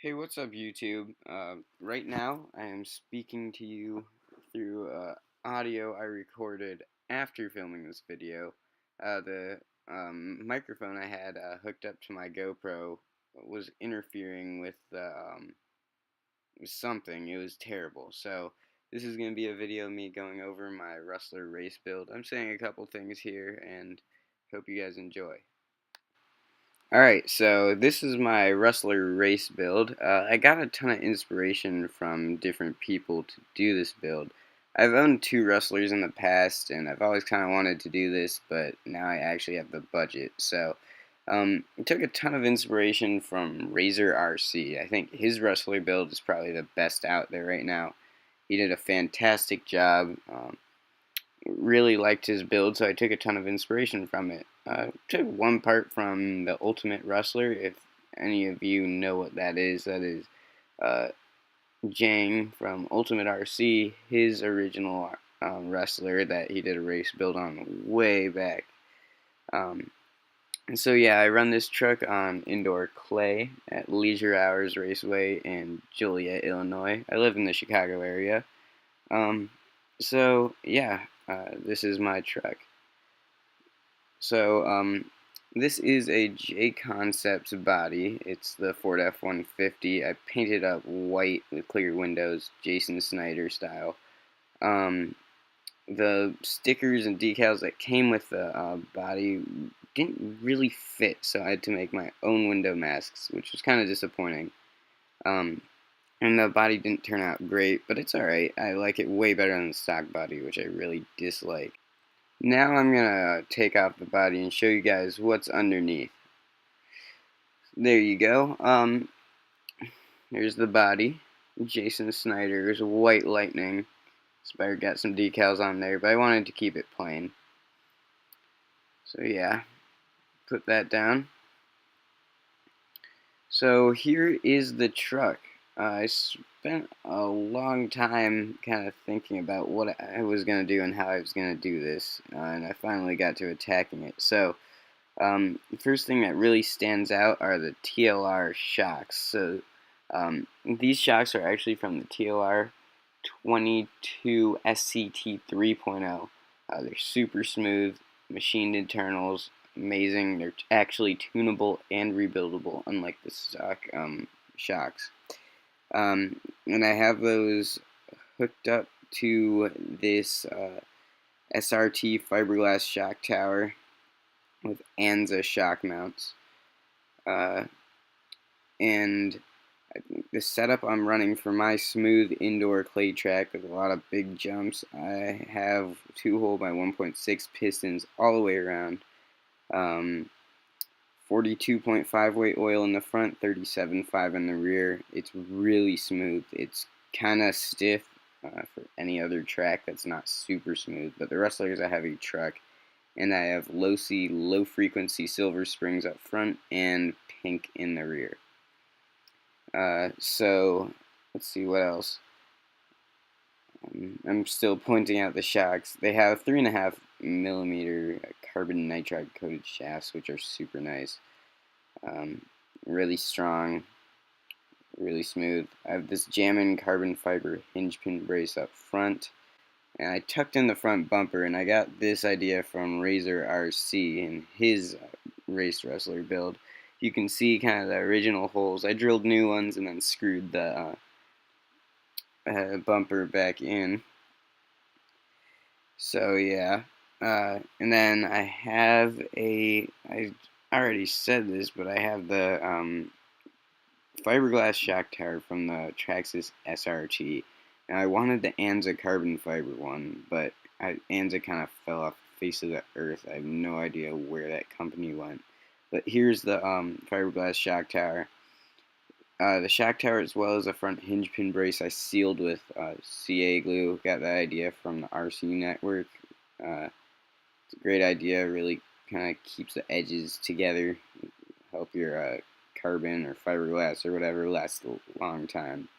Hey, what's up, YouTube? Right now, I am speaking to you through audio I recorded after filming this video. The microphone I had hooked up to my GoPro was interfering with something. It was terrible. So, this is going to be a video of me going over my Rustler race build. I'm saying a couple things here, and hope you guys enjoy. Alright, so this is my Rustler race build. I got a ton of inspiration from different people to do this build. I've owned two Rustlers in the past, and I've always kind of wanted to do this, but now I actually have the budget. So, I took a ton of inspiration from Razor RC. I think his Rustler build is probably the best out there right now. He did a fantastic job. Really liked his build, so I took a ton of inspiration from it. Took one part from the Ultimate Rustler. If any of you know what that is uh, Jang from Ultimate RC, his original wrestler that he did a race build on way back. And so yeah, I run this truck on indoor clay at Leisure Hours Raceway in Joliet, Illinois. I live in the Chicago area. So yeah, this is my truck. So this is a J Concepts body. It's the Ford F-150. I painted up white with clear windows, Jason Snyder style. The stickers and decals that came with the body didn't really fit, so I had to make my own window masks, which was kind of disappointing. Um, and the body didn't turn out great, but it's alright. I like it way better than the stock body, which I really dislike. Now I'm gonna take off the body and show you guys what's underneath. There you go. There's the body. Jason Snyder's White Lightning. Spire got some decals on there, but I wanted to keep it plain. So yeah, put that down. So here is the truck. I spent a long time kind of thinking about what I was going to do and how I was going to do this, and I finally got to attacking it. So, the first thing that really stands out are the TLR shocks. So, these shocks are actually from the TLR 22 SCT 3.0. They're super smooth, machined internals, amazing. They're actually tunable and rebuildable, unlike the stock shocks. And I have those hooked up to this SRT fiberglass shock tower with ANZA shock mounts. And the setup I'm running for my smooth indoor clay track with a lot of big jumps, I have 2-hole by 1.6 pistons all the way around. 42.5 weight oil in the front, 37.5 in the rear. It's really smooth. It's kind of stiff for any other track that's not super smooth, but the Rustler is a heavy truck. And I have low C, low frequency silver springs up front and pink in the rear. So let's see what else. I'm still pointing out the shocks. They have 3.5mm carbon nitride coated shafts, which are super nice. Really strong, really smooth. I have this Jammin carbon fiber hinge pin brace up front, and I tucked in the front bumper, and I got this idea from Razor RC in his race Rustler build. You can see kind of the original holes. I drilled new ones and then screwed the bumper back in. So yeah, and then I already said this, but I have the fiberglass shock tower from the Traxxas SRT. And I wanted the ANZA carbon fiber one, but ANZA kind of fell off the face of the earth. I have no idea where that company went. But here's the fiberglass shock tower. The shock tower, as well as the front hinge pin brace, I sealed with CA glue. Got that idea from the RC network. It's a great idea. Really kind of keeps the edges together. Help your carbon or fiberglass or whatever last a long time.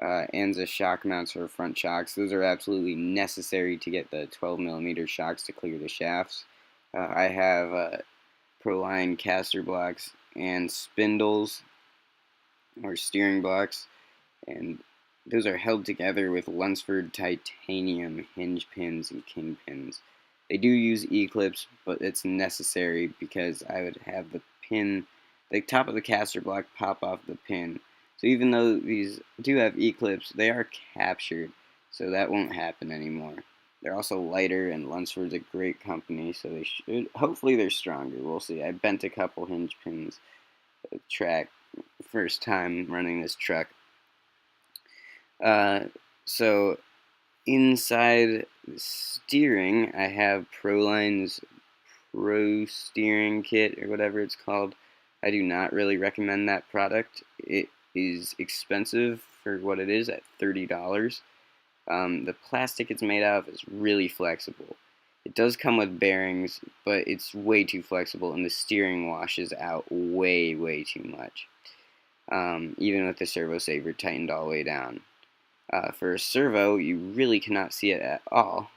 ANZA shock mounts for front shocks. Those are absolutely necessary to get the 12mm shocks to clear the shafts. I have Proline caster blocks and spindles or steering blocks, and those are held together with Lunsford titanium hinge pins and king pins. They do use E-clips, but it's necessary because I would have the top of the caster block pop off the pin. So even though these do have E-clips, they are captured, so that won't happen anymore. They're also lighter, and Lunsford's a great company, so they should, hopefully they're stronger. We'll see. I bent a couple hinge pins track first time running this truck. So inside the steering, I have Proline's Pro Steering Kit, or whatever it's called. I do not really recommend that product. It is expensive for what it is at $30. The plastic it's made out of is really flexible. It does come with bearings, but it's way too flexible, and the steering washes out way, way too much. Even with the servo saver tightened all the way down. For a servo, you really cannot see it at all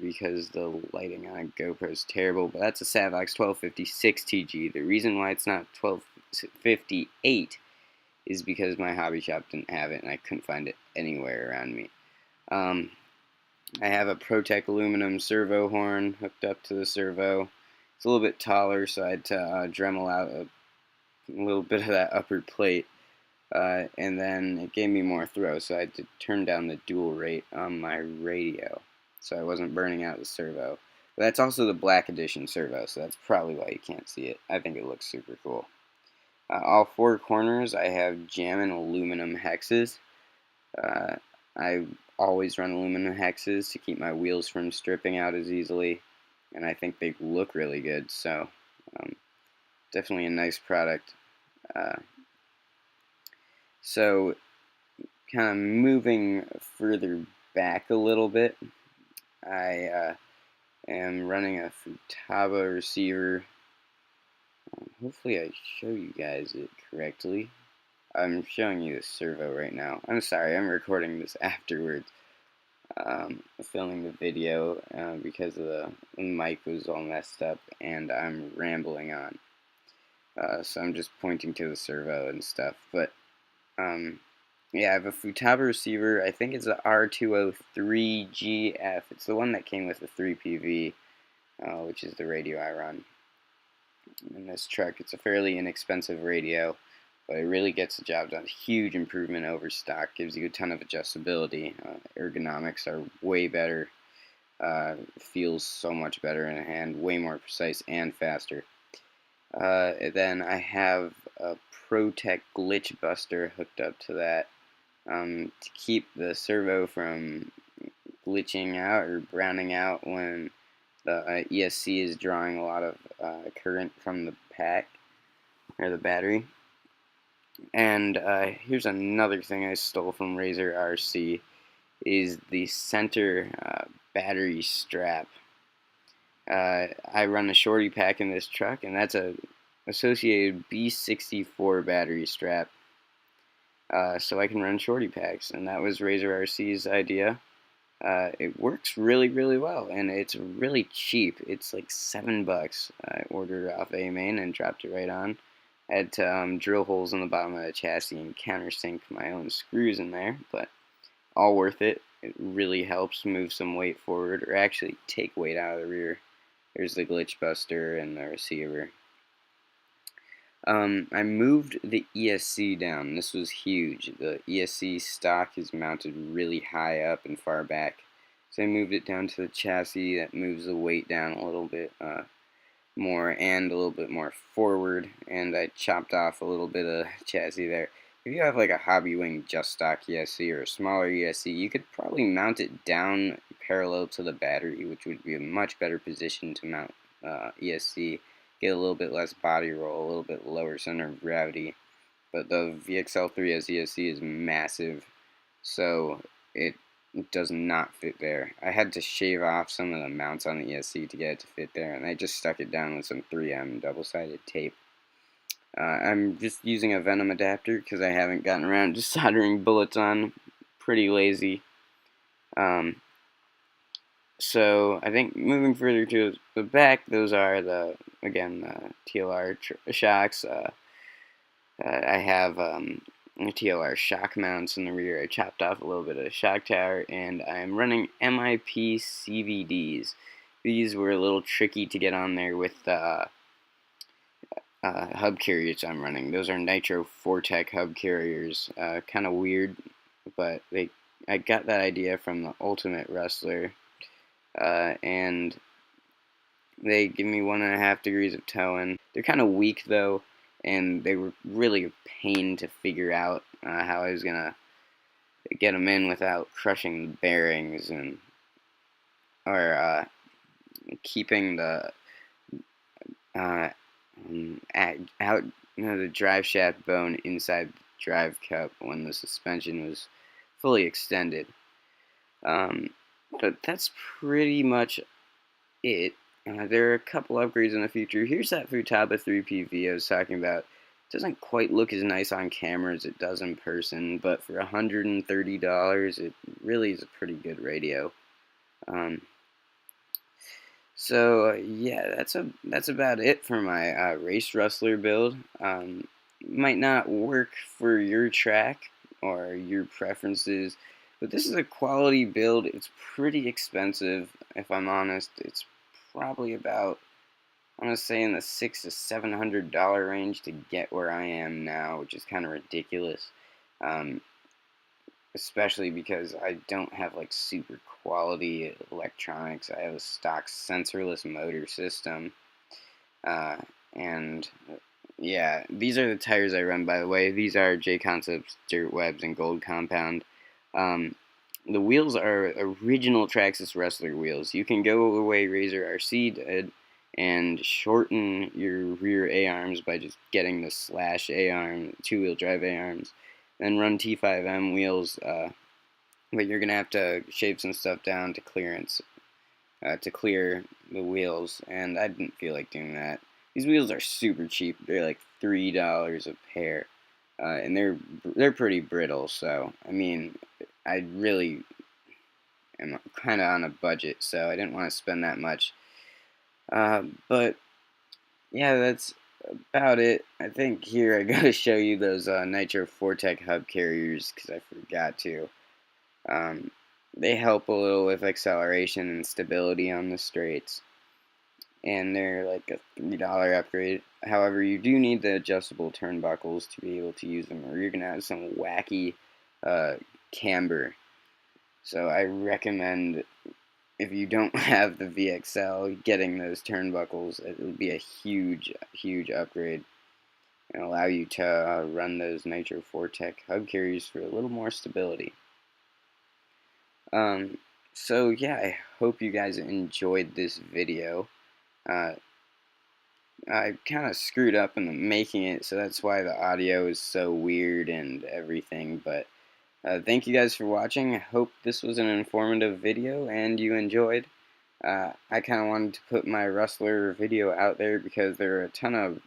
because the lighting on a GoPro is terrible, but that's a Savox 1256 TG. The reason why it's not 1258 is because my hobby shop didn't have it and I couldn't find it anywhere around me. I have a Protec aluminum servo horn hooked up to the servo. It's a little bit taller, so I had to Dremel out a little bit of that upper plate. And then it gave me more throw, so I had to turn down the dual rate on my radio, so I wasn't burning out the servo. But that's also the black edition servo, so that's probably why you can't see it. I think it looks super cool. All four corners I have jammin' aluminum hexes. I always run aluminum hexes to keep my wheels from stripping out as easily, and I think they look really good, so definitely a nice product. So kind of moving further back a little bit, I am running a Futaba receiver. Hopefully I show you guys it correctly. I'm showing you the servo right now. I'm sorry, I'm recording this afterwards. Filming the video because the mic was all messed up and I'm rambling on. So I'm just pointing to the servo and stuff. But yeah, I have a Futaba receiver. I think it's the R203GF. It's the one that came with the 3PV, which is the radio I run in this truck. It's a fairly inexpensive radio, but it really gets the job done. Huge improvement over stock. Gives you a ton of adjustability. Ergonomics are way better. Feels so much better in a hand. Way more precise and faster. Then I have a Protec glitch buster hooked up to that to keep the servo from glitching out or browning out when the ESC is drawing a lot of current from the pack or the battery. And here's another thing I stole from Razor RC is the center battery strap. I run a shorty pack in this truck, and that's a associated B64 battery strap, so I can run shorty packs, and that was Razor RC's idea. It works really, really well, and it's really cheap. It's like $7. I ordered it off A-Main and dropped it right on. I had to drill holes in the bottom of the chassis and countersink my own screws in there, but all worth it. It really helps move some weight forward, or actually take weight out of the rear. There's the glitch buster and the receiver. I moved the ESC down. This was huge. The ESC stock is mounted really high up and far back. So I moved it down to the chassis. That moves the weight down a little bit more and a little bit more forward. And I chopped off a little bit of chassis there. If you have like a hobby wing just stock ESC or a smaller ESC, you could probably mount it down parallel to the battery, which would be a much better position to mount ESC. Get a little bit less body roll, a little bit lower center of gravity. But the VXL3S ESC is massive, so it does not fit there. I had to shave off some of the mounts on the ESC to get it to fit there, and I just stuck it down with some 3M double-sided tape. I'm just using a Venom adapter because I haven't gotten around to soldering bullets on. Pretty lazy. So I think moving further to the back, those are the TLR shocks. I have TLR shock mounts in the rear. I chopped off a little bit of the shock tower, and I'm running MIP CVDs. These were a little tricky to get on there with the hub carriers I'm running. Those are Nitro Fortec hub carriers. Kind of weird, but I got that idea from the Ultimate Rustler, and they give me 1.5 degrees of towing. They're kind of weak though, and they were really a pain to figure out how I was gonna get them in without crushing the bearings and or keeping the out the drive shaft bone inside the drive cup when the suspension was fully extended. But that's pretty much it. There are a couple upgrades in the future. Here's that Futaba 3PV I was talking about. It doesn't quite look as nice on camera as it does in person, but for $130, it really is a pretty good radio. So yeah, that's about it for my race Rustler build. Might not work for your track or your preferences, but this is a quality build. It's pretty expensive, if I'm honest. It's probably about, I'm gonna say, in the $600 to $700 range to get where I am now, which is kind of ridiculous. Especially because I don't have like super quality electronics. I have a stock sensorless motor system, and yeah, these are the tires I run, by the way. These are J-Concepts Dirt Webs and Gold Compound. The wheels are original Traxxas Rustler wheels. You can go the way Razor RC did and shorten your rear A-arms by just getting the slash A-arm, two-wheel drive A-arms, then run T5M wheels, but you're gonna have to shave some stuff down to clearance, to clear the wheels, and I didn't feel like doing that. These wheels are super cheap. They're like $3 a pair, and they're pretty brittle. So I mean, I really am kind of on a budget, so I didn't want to spend that much. But yeah, that's about it. I think here I gotta show you those Nitro Fortec hub carriers because I forgot to. They help a little with acceleration and stability on the straights, and they're like a $3 upgrade. However, you do need the adjustable turnbuckles to be able to use them, or you're gonna have some wacky camber. So I recommend, if you don't have the VXL, getting those turnbuckles. It will be a huge upgrade and allow you to run those Nitro Fortec hub carriers for a little more stability. So yeah, I hope you guys enjoyed this video. I kind of screwed up in making it, so that's why the audio is so weird and everything, but thank you guys for watching. I hope this was an informative video and you enjoyed. I kind of wanted to put my Rustler video out there because there are a ton of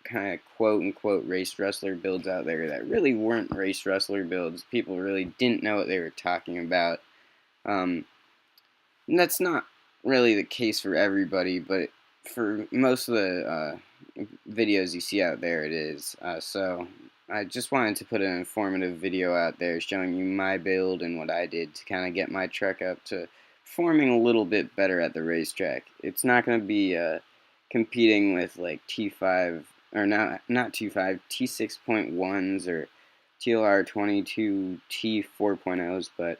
kind of quote-unquote race Rustler builds out there that really weren't race Rustler builds. People really didn't know what they were talking about. And that's not really the case for everybody, but for most of the videos you see out there, it is. So I just wanted to put an informative video out there showing you my build and what I did to kind of get my truck up to performing a little bit better at the racetrack. It's not going to be competing with like T5, or not T5, T6.1s or TLR 22 T4.0s, but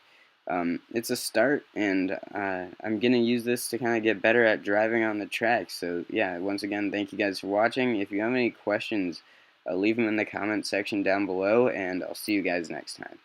it's a start, and I'm going to use this to kind of get better at driving on the track. So yeah, once again, thank you guys for watching. If you have any questions, leave them in the comment section down below, and I'll see you guys next time.